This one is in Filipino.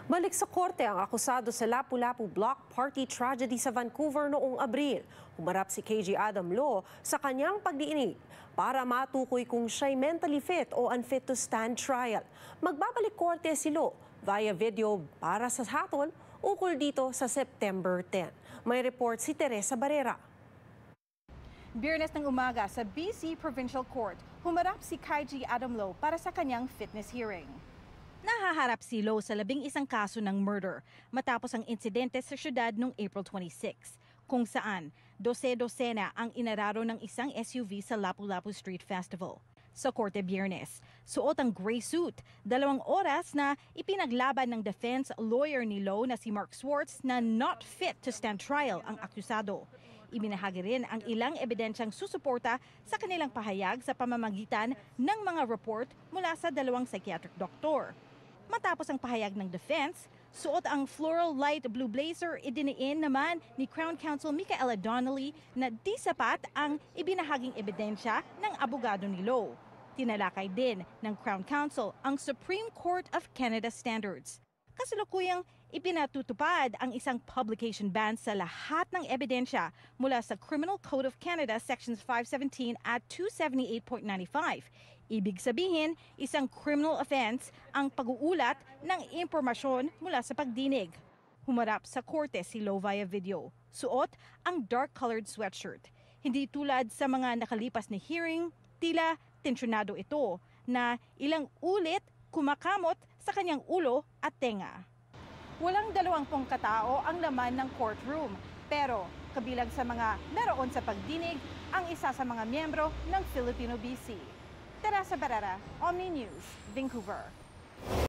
Balik sa korte ang akusado sa Lapu-Lapu Block Party tragedy sa Vancouver noong Abril. Humarap si KG Adam Lo sa kanyang pagdiinig para matukoy kung siya'y mentally fit o unfit to stand trial. Magbabalik korte si Lo via video para sa hatol ukol dito sa September 10. May report si Teresa Barrera. Biyernes ng umaga sa BC Provincial Court, humarap si KG Adam Lo para sa kanyang fitness hearing. Nahaharap si Lo sa 11 kaso ng murder matapos ang insidente sa syudad noong April 26, kung saan dose-dosena ang inararo ng isang SUV sa Lapu-Lapu Street Festival. Sa Korte Biyernes, suot ang gray suit, 2 oras na ipinaglaban ng defense lawyer ni Lo na si Mark Swartz na not fit to stand trial ang akusado. Ibinahagi rin ang ilang ebidensyang susuporta sa kanilang pahayag sa pamamagitan ng mga report mula sa 2 psychiatric doktor. Matapos ang pahayag ng defense, suot ang floral light blue blazer, idiniin naman ni Crown Counsel Micaela Donnelly na di sapat ang ibinahaging ebidensya ng abogado ni Lo. Tinalakay din ng Crown Counsel ang Supreme Court of Canada standards. Kasalukuyang ipinatutupad ang isang publication ban sa lahat ng ebidensya mula sa Criminal Code of Canada Sections 517 at 278.95. Ibig sabihin, isang criminal offense ang pag-uulat ng impormasyon mula sa pagdinig. Humarap sa korte si Lo via video. Suot ang dark-colored sweatshirt. Hindi tulad sa mga nakalipas na hearing, tila tensyonado ito na ilang ulit kumakamot sa kanyang ulo at tenga. Walang 20 katao ang laman ng courtroom, pero kabilang sa mga naroon sa pagdinig ang isa sa mga miyembro ng Filipino BC. Teresa Barrera, Omni News, Vancouver.